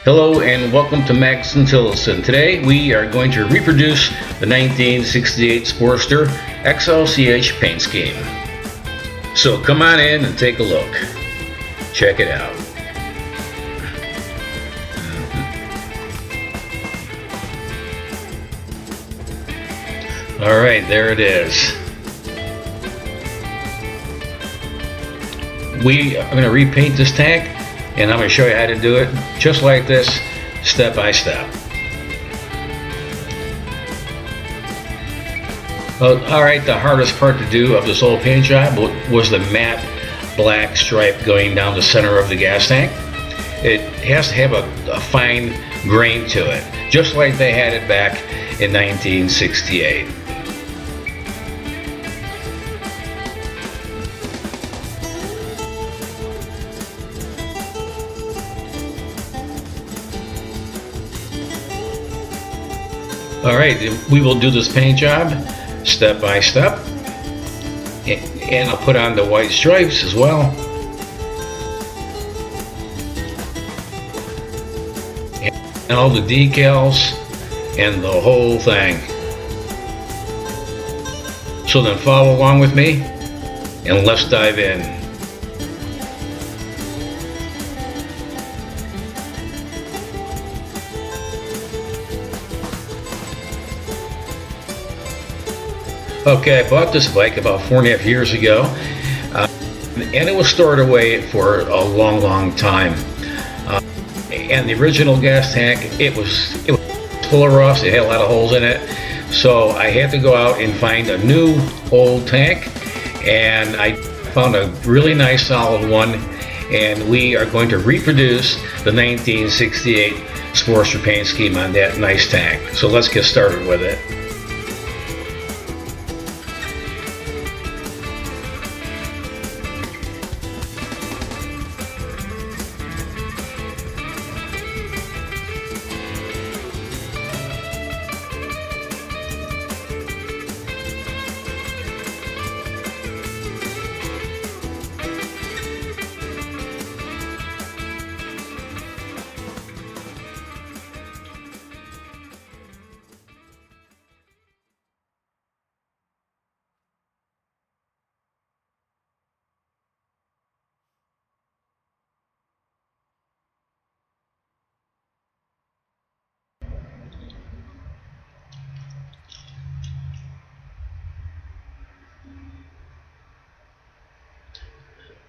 Hello and welcome to Max and Tillerson. Today we are going to reproduce the 1968 Sportster XLCH paint scheme. So come on in and take a look. Check it out. Alright, there it is. We are going to repaint this tank, and I'm going to show you how to do it just like this, step by step. Well, alright, the hardest part to do of this whole paint job was the matte black stripe going down the center of the gas tank. It has to have a fine grain to it, just like they had it back in 1968. Alright, we will do this paint job step by step, and I'll put on the white stripes as well. And all the decals and the whole thing. So then follow along with me and let's dive in. Okay, I bought this bike about 4.5 years ago, and it was stored away for a long time. And the original gas tank, it was full of rust. It had a lot of holes in it, so I had to go out and find a new old tank, and I found a really nice solid one, and we are going to reproduce the 1968 Sportster paint scheme on that nice tank. So let's get started with it.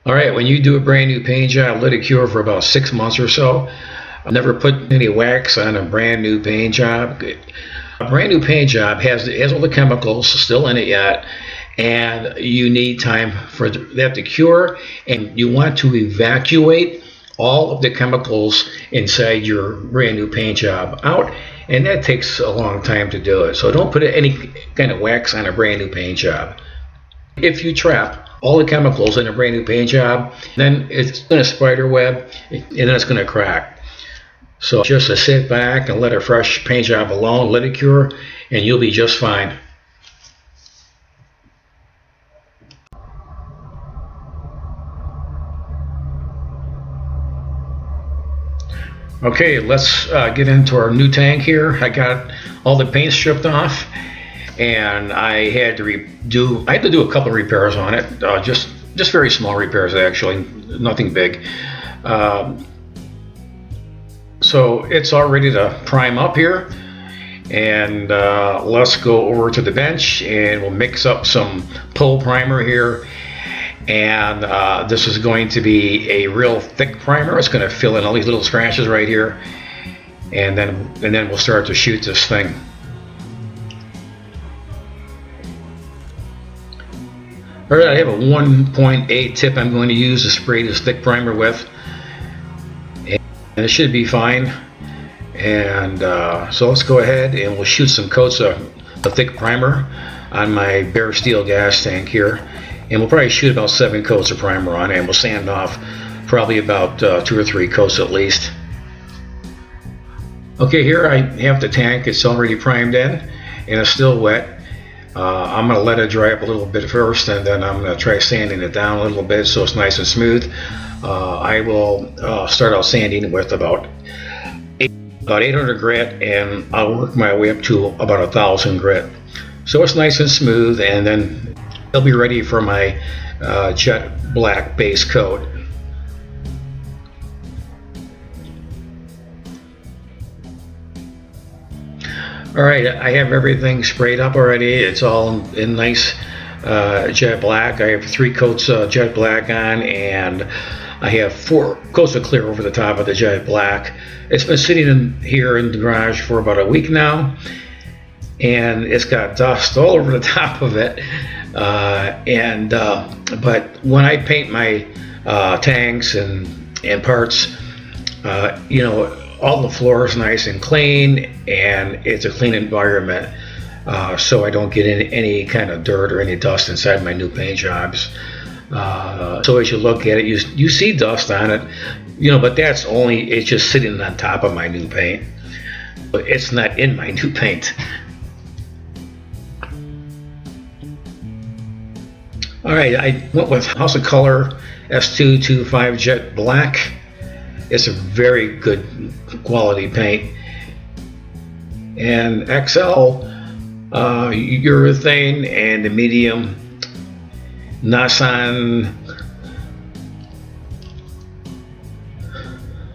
Alright, when you do a brand new paint job, let it cure for about 6 months or so. I've never put any wax on a brand new paint job. A brand new paint job has all the chemicals still in it yet, and you need time for that to cure, and you want to evacuate all of the chemicals inside your brand new paint job out, and that takes a long time to do it. So don't put any kind of wax on a brand new paint job. If you trap all the chemicals in a brand new paint job, then it's going to spider web, and then it's going to crack. So just sit back and let a fresh paint job alone, let it cure, and you'll be just fine. Okay, let's get into our new tank here. I got all the paint stripped off, and I had to do a couple of repairs on it, just very small repairs actually, nothing big. So it's all ready to prime up here, and let's go over to the bench and we'll mix up some pull primer here. And this is going to be a real thick primer. It's going to fill in all these little scratches right here, and then we'll start to shoot this thing. Alright, I have a 1.8 tip I'm going to use to spray this thick primer with, and it should be fine. And so let's go ahead and we'll shoot some coats of the thick primer on my bare steel gas tank here, and we'll probably shoot about 7 coats of primer on it, and we'll sand off probably about 2 or 3 coats at least. Okay, here I have the tank. It's already primed in and it's still wet. I'm going to let it dry up a little bit first, and then I'm going to try sanding it down a little bit so it's nice and smooth. I will start out sanding with about about 800 grit, and I'll work my way up to about 1,000 grit. So it's nice and smooth, and then it'll be ready for my jet black base coat. Alright, I have everything sprayed up already. It's all in nice jet black. I have 3 coats of jet black on, and I have 4 coats of clear over the top of the jet black. It's been sitting here in the garage for about a week now, and it's got dust all over the top of it. But when I paint my tanks and parts, you know, all the floor is nice and clean, and it's a clean environment, so I don't get any kind of dirt or any dust inside my new paint jobs. So as you look at it, you see dust on it, you know, but it's just sitting on top of my new paint. But it's not in my new paint. Alright, I went with House of Color S225 Jet Black. It's a very good quality paint. And XL urethane, and the medium Nasan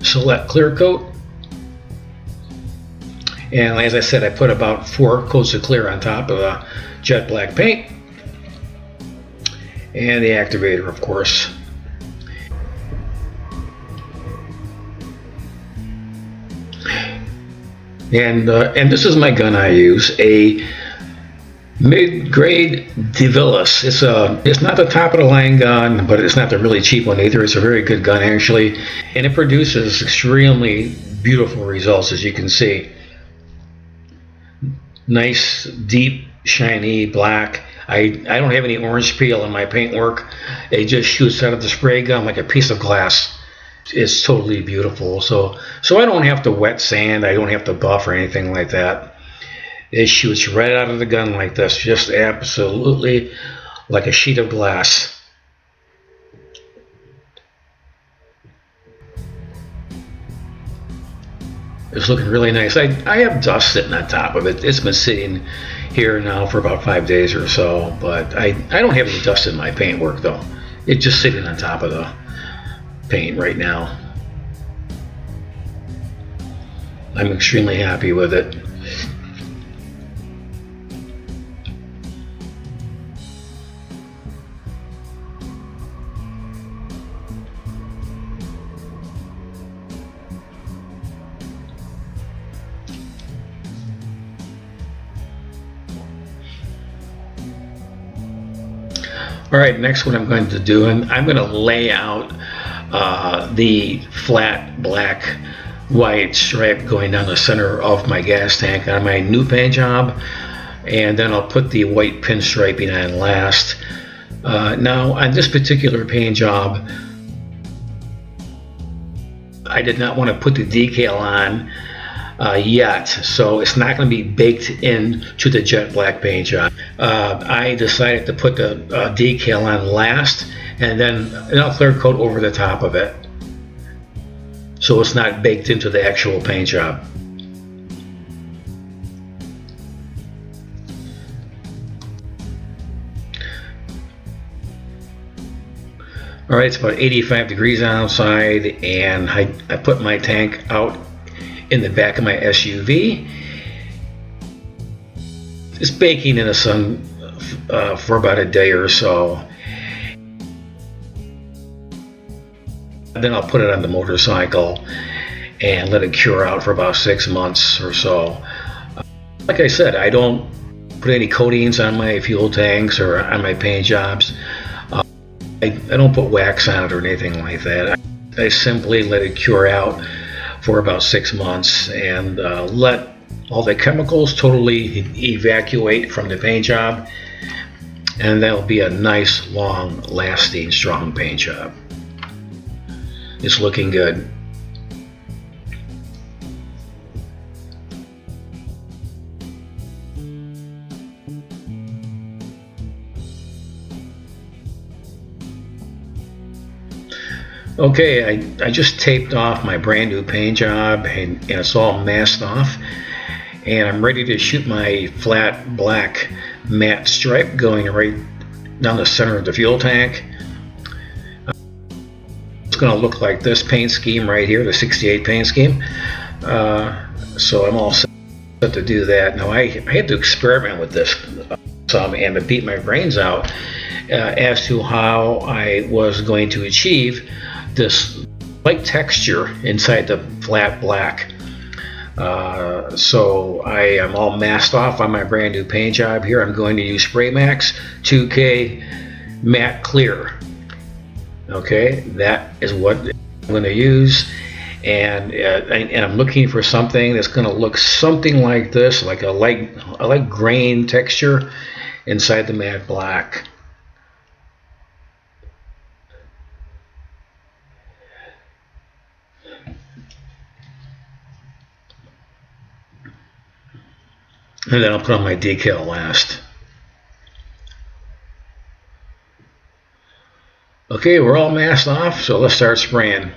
Select Clear Coat. And as I said, I put about 4 coats of clear on top of the jet black paint. And the activator, of course. And this is my gun I use, a mid-grade DeVillis. It's not the top of the line gun, but it's not the really cheap one either. It's a very good gun actually, and it produces extremely beautiful results, as you can see. Nice, deep, shiny black. I don't have any orange peel in my paintwork. It just shoots out of the spray gun like a piece of glass. It's totally beautiful. So I don't have to wet sand. I don't have to buff or anything like that. It shoots right out of the gun like this, just absolutely like a sheet of glass. It's looking really nice. I have dust sitting on top of it. It's been sitting here now for about 5 days or so, but I don't have any dust in my paintwork though. It's just sitting on top of the paint right now. I'm extremely happy with it. Alright, next what I'm going to do, I'm going to lay out the flat black white stripe going down the center of my gas tank on my new paint job, and then I'll put the white pinstriping on last. Now on this particular paint job, I did not want to put the decal on yet, so it's not going to be baked into the jet black paint job. I decided to put the decal on last, and then I'll clear coat over the top of it, so it's not baked into the actual paint job. Alright, it's about 85 degrees outside, and I put my tank out in the back of my SUV. It's baking in the sun for about a day or so. Then I'll put it on the motorcycle and let it cure out for about 6 months or so. Like I said, I don't put any coatings on my fuel tanks or on my paint jobs. I don't put wax on it or anything like that. I simply let it cure out for about 6 months and let all the chemicals totally evacuate from the paint job, and that'll be a nice, long lasting, strong paint job. It's looking good. Okay, I just taped off my brand new paint job, and it's all masked off, and I'm ready to shoot my flat black matte stripe going right down the center of the fuel tank. It's going to look like this paint scheme right here, the 68 paint scheme. So I'm all set to do that. Now I had to experiment with this some and to beat my brains out as to how I was going to achieve this light texture inside the flat black. So I am all masked off on my brand new paint job here. I'm going to use Spray Max 2K Matte Clear. Okay, that is what I'm going to use, and I'm looking for something that's going to look something like this, like a light grain texture inside the matte black. And then I'll put on my decal last. Okay, we're all masked off, so let's start spraying.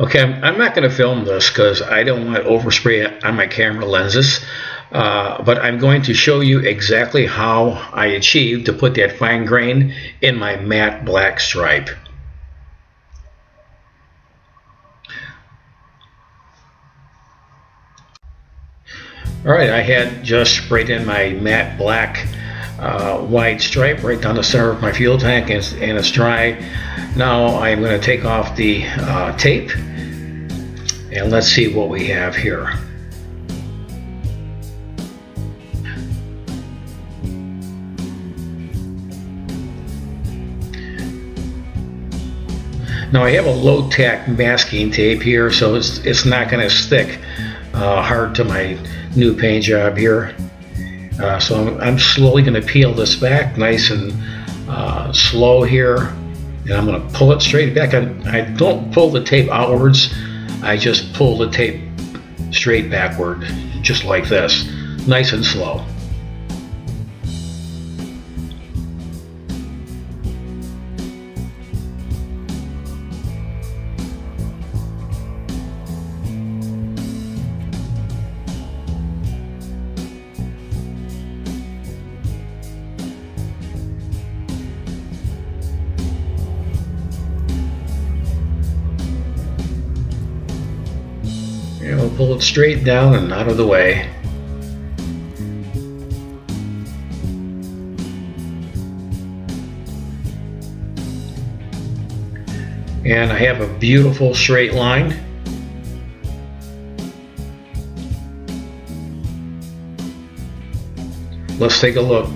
Okay, I'm not going to film this because I don't want to overspray on my camera lenses, but I'm going to show you exactly how I achieved to put that fine grain in my matte black stripe. Alright, I had just sprayed in my matte black wide stripe right down the center of my fuel tank, and it's dry. Now I'm going to take off the tape, and let's see what we have here. Now I have a low-tack masking tape here, so it's not going to stick hard to my new paint job here. So I'm slowly going to peel this back nice and slow here, and I'm going to pull it straight back. I don't pull the tape outwards, I just pull the tape straight backward, just like this, nice and slow. And we'll pull it straight down and out of the way. And I have a beautiful straight line. Let's take a look.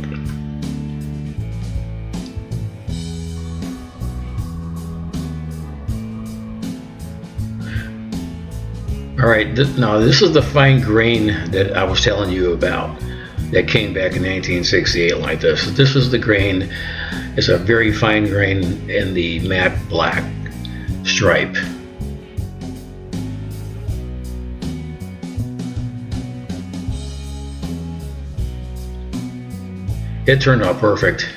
Alright, now this is the fine grain that I was telling you about that came back in 1968 like this. This is the grain. It's a very fine grain in the matte black stripe. It turned out perfect.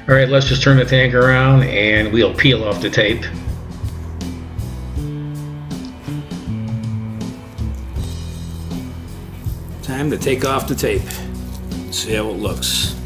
Alright, let's just turn the tank around and we'll peel off the tape. Time to take off the tape. See how it looks.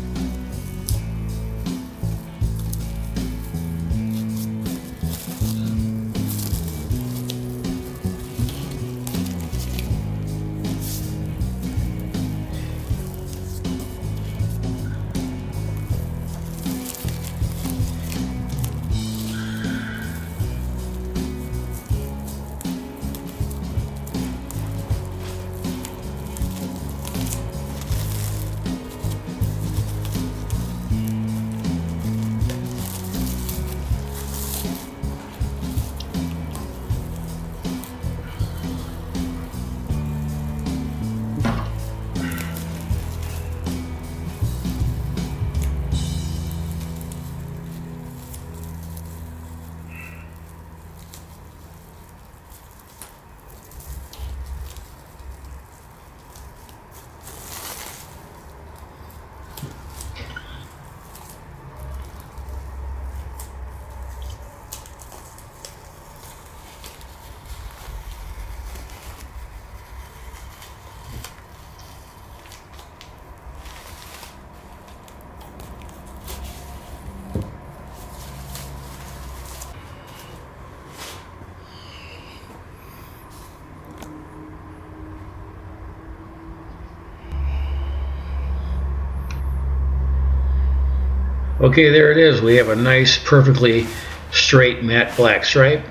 Okay, there it is. We have a nice, perfectly straight matte black stripe.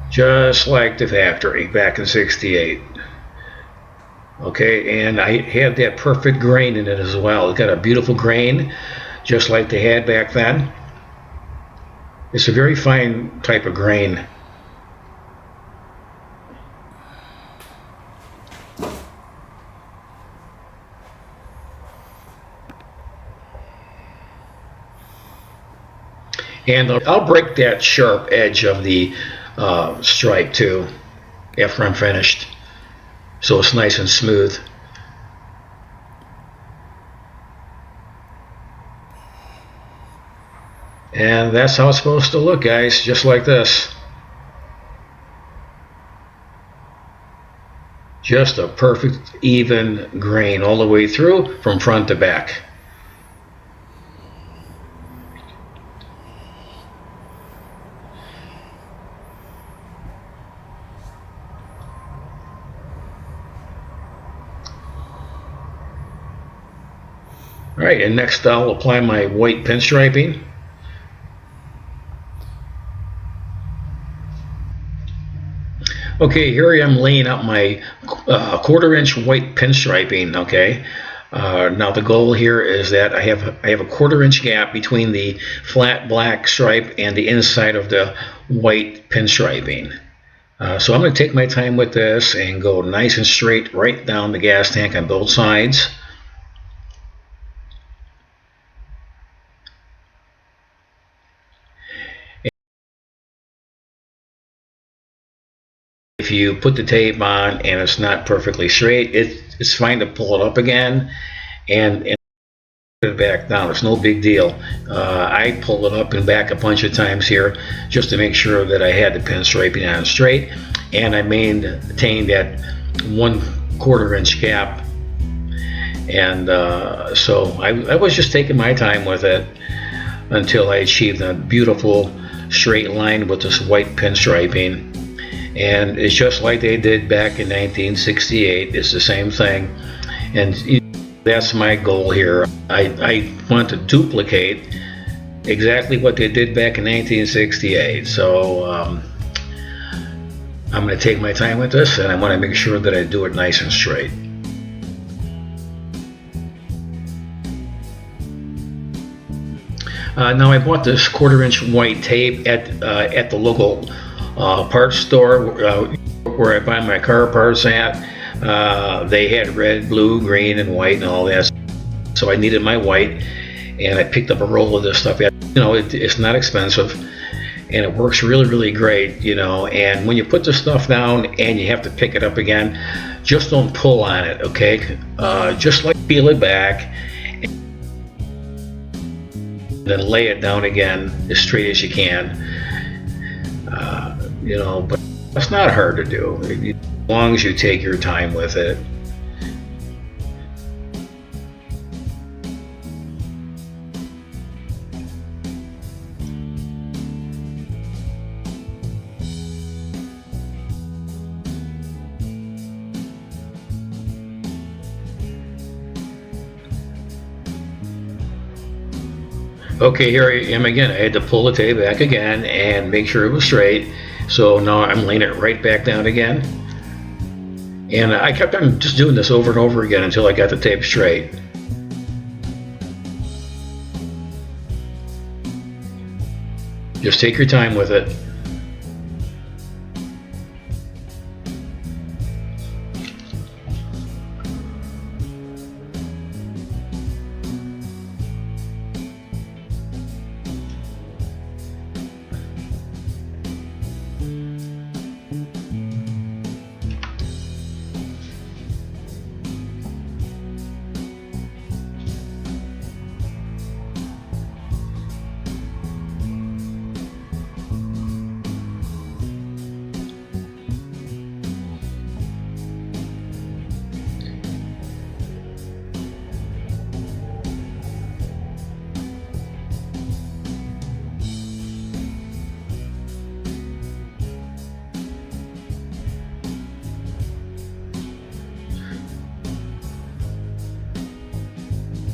Just like the factory back in '68. Okay, and I had that perfect grain in it as well. It's got a beautiful grain, just like they had back then. It's a very fine type of grain. And I'll break that sharp edge of the stripe too after I'm finished, so it's nice and smooth. And that's how it's supposed to look, guys, just like this. Just a perfect even grain all the way through from front to back. Alright, and next I'll apply my white pinstriping. Okay, here I am laying out my 1/4 inch white pinstriping. Okay, now the goal here is that I have a 1/4 inch gap between the flat black stripe and the inside of the white pinstriping. So I'm going to take my time with this and go nice and straight right down the gas tank on both sides. If you put the tape on and it's not perfectly straight, it's fine to pull it up again and put it back down. It's no big deal. I pulled it up and back a bunch of times here just to make sure that I had the pinstriping on straight, and I maintained that 1/4 inch gap. And so I was just taking my time with it until I achieved a beautiful straight line with this white pinstriping. And it's just like they did back in 1968. It's the same thing, and that's my goal here. I want to duplicate exactly what they did back in 1968. So I'm going to take my time with this, and I want to make sure that I do it nice and straight. Now I bought this 1/4 inch white tape at the local parts store where I buy my car parts at. They had red, blue, green, and white and all that. So I needed my white, and I picked up a roll of this stuff. You know, it's not expensive, and it works really, really great. You know, and when you put the stuff down and you have to pick it up again, just don't pull on it, okay? Just like peel it back, and then lay it down again as straight as you can. You know, but it's not hard to do as long as you take your time with it. Okay, here I am again. I had to pull the tape back again and make sure it was straight. So now I'm laying it right back down again. And I kept on just doing this over and over again until I got the tape straight. Just take your time with it.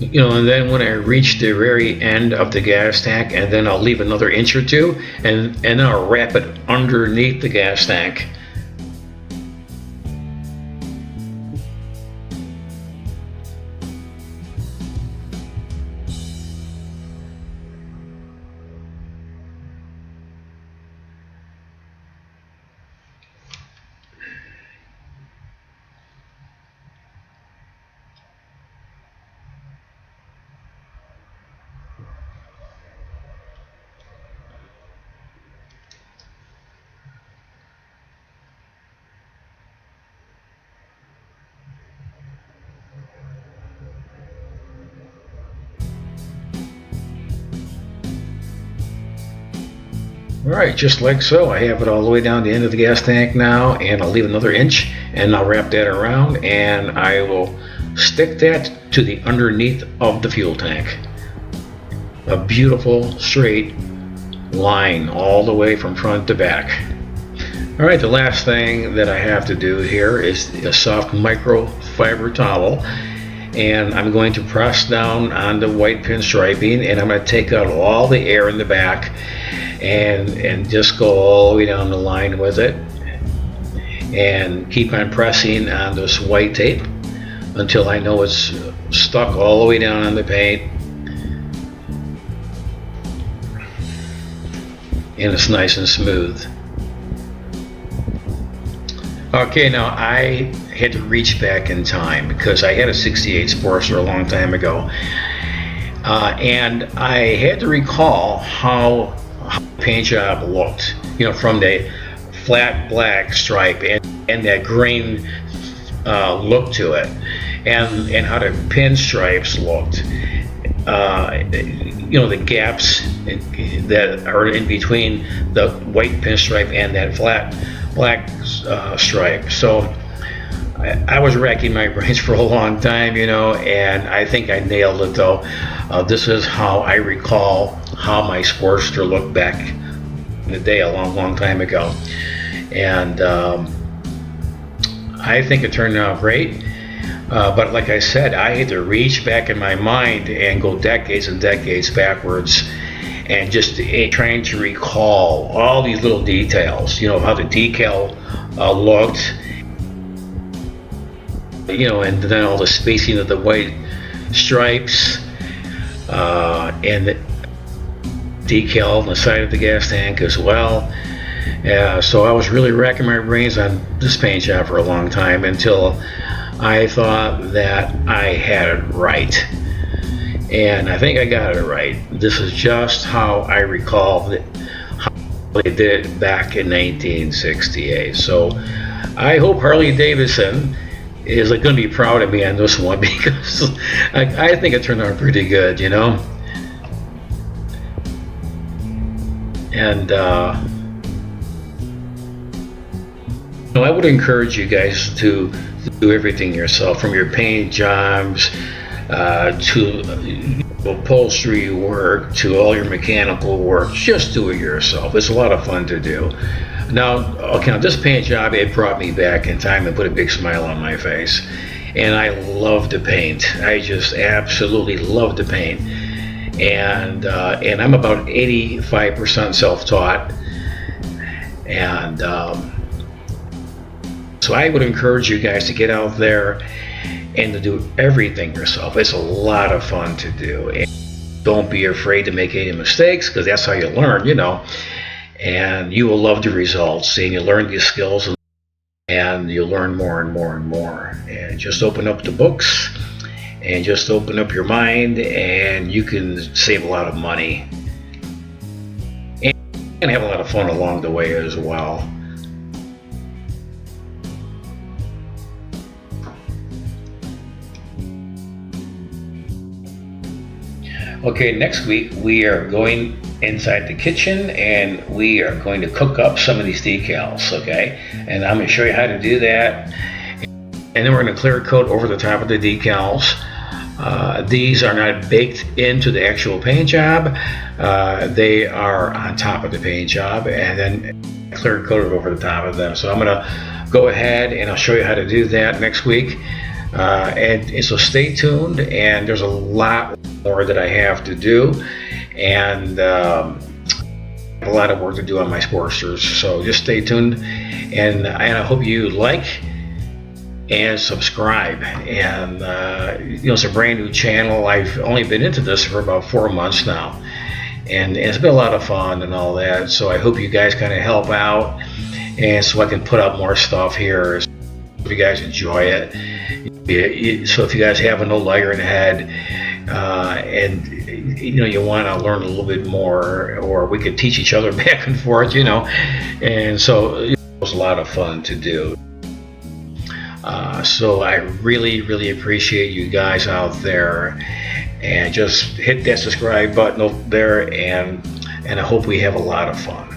And then when I reach the very end of the gas tank, and then I'll leave another inch or two, and then I'll wrap it underneath the gas tank. Alright, just like so, I have it all the way down the end of the gas tank now, and I'll leave another inch, and I'll wrap that around, and I will stick that to the underneath of the fuel tank. A beautiful straight line all the way from front to back. Alright, the last thing that I have to do here is a soft microfiber towel, and I'm going to press down on the white pinstriping, and I'm going to take out all the air in the back and just go all the way down the line with it, and keep on pressing on this white tape until I know it's stuck all the way down on the paint and it's nice and smooth. Okay, now I had to reach back in time because I had a 68 Sportster a long time ago, and I had to recall how the paint job looked, from the flat black stripe and that green look to it, and how the pinstripes looked. The gaps that are in between the white pinstripe and that flat black stripe. So I was racking my brains for a long time, and I think I nailed it though. This is how I recall how my Sportster looked back in the day, a long time ago. And I think it turned out great. But like I said, I had to reach back in my mind and go decades and decades backwards, and just trying to recall all these little details, how the decal looked, and then all the spacing of the white stripes, and the decal on the side of the gas tank as well. So I was really racking my brains on this paint job for a long time until I thought that I had it right. And I think I got it right. This is just how I recall how they did it back in 1968. So I hope Harley Davidson is going to be proud of me on this one, because I think it turned out pretty good, And I would encourage you guys to do everything yourself, from your paint jobs to upholstery work, to all your mechanical work. Just do it yourself. It's a lot of fun to do. Now, this paint job, it brought me back in time and put a big smile on my face. And I love to paint. I just absolutely love to paint. And I'm about 85% self-taught. And so I would encourage you guys to get out there and to do everything yourself. It's a lot of fun to do. And don't be afraid to make any mistakes, because that's how you learn, and you will love the results, and you learn these skills, and you learn more and more and more. And just open up the books and just open up your mind, and you can save a lot of money and have a lot of fun along the way as well. Okay, next week we are going inside the kitchen, and we are going to cook up some of these decals, okay? And I'm going to show you how to do that. And then we're going to clear coat over the top of the decals. These are not baked into the actual paint job. They are on top of the paint job, and then clear coated over the top of them. So I'm going to go ahead and I'll show you how to do that next week. And so stay tuned, and there's a lot more that I have to do, and a lot of work to do on my Sportsters. So just stay tuned, and I hope you like and subscribe. And it's a brand new channel. I've only been into this for about 4 months now, and it's been a lot of fun and all that. So I hope you guys kind of help out, and so I can put out more stuff here. If you guys enjoy it. So if you guys have a no lighter in the head, and you want to learn a little bit more, or we could teach each other back and forth, and so it was a lot of fun to do. So I really appreciate you guys out there, and just hit that subscribe button over there, and I hope we have a lot of fun.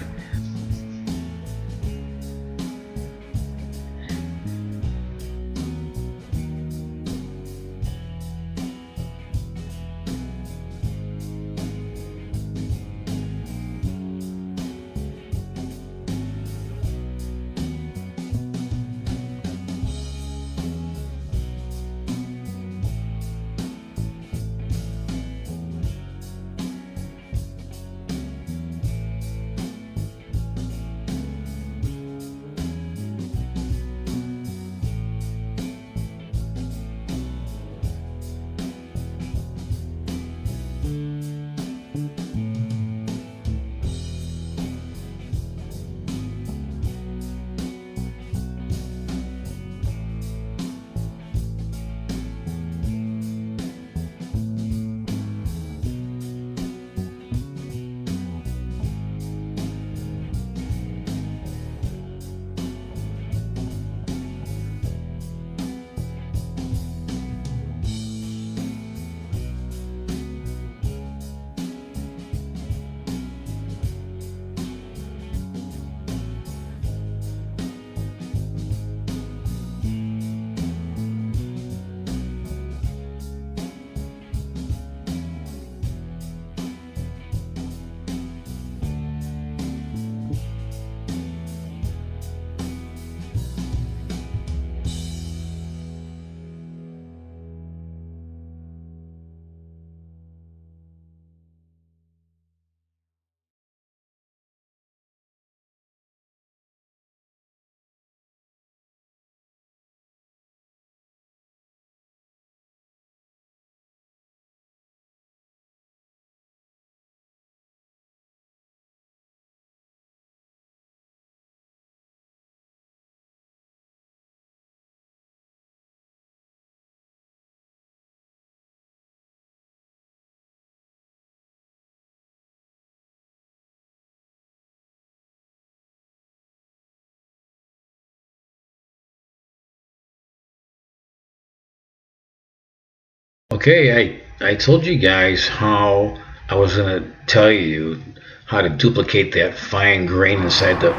Okay, I told you guys how I was going to tell you how to duplicate that fine grain inside the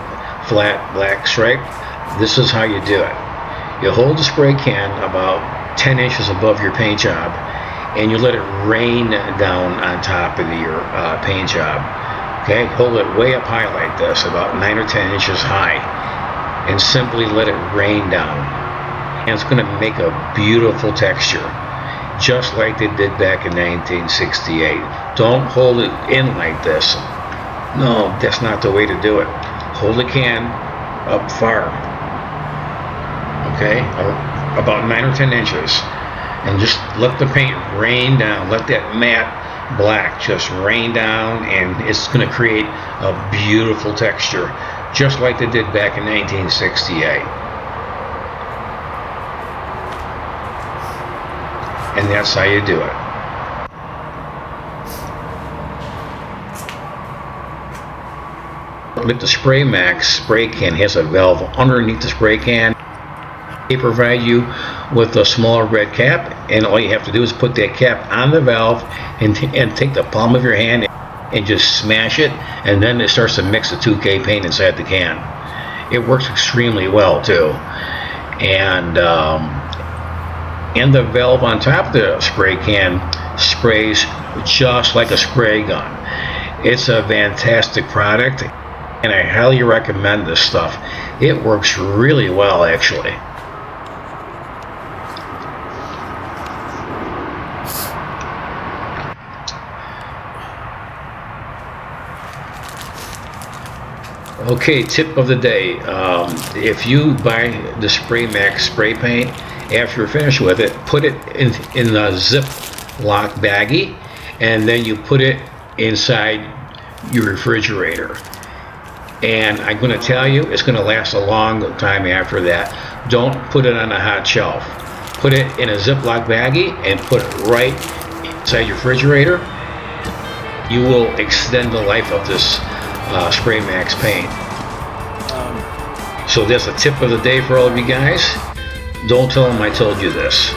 flat black stripe. This is how you do it. You hold the spray can about 10 inches above your paint job, and you let it rain down on top of your paint job. Okay, hold it way up high like this, about 9 or 10 inches high, and simply let it rain down. And it's going to make a beautiful texture, just like they did back in 1968. Don't hold it in like this. No, that's not the way to do it. Hold the can up far, okay, about 9 or 10 inches, and just let the paint rain down. Let that matte black just rain down, and it's going to create a beautiful texture, just like they did back in 1968. And that's how you do it. Like the Spray Max spray can has a valve underneath the spray can. They provide you with a small red cap, and all you have to do is put that cap on the valve and take the palm of your hand and just smash it, and then it starts to mix the 2K paint inside the can. It works extremely well too. And the valve on top of the spray can sprays just like a spray gun. It's a fantastic product, and I highly recommend this stuff. It works really well, actually. Okay, tip of the day. If you buy the Spray Max spray paint, after you're finished with it, put it in a Ziploc baggie, and then you put it inside your refrigerator. And I'm going to tell you, it's going to last a long time after that. Don't put it on a hot shelf. Put it in a Ziploc baggie and put it right inside your refrigerator. You will extend the life of this Spray Max paint. So that's a tip of the day for all of you guys. Don't tell them I told you this.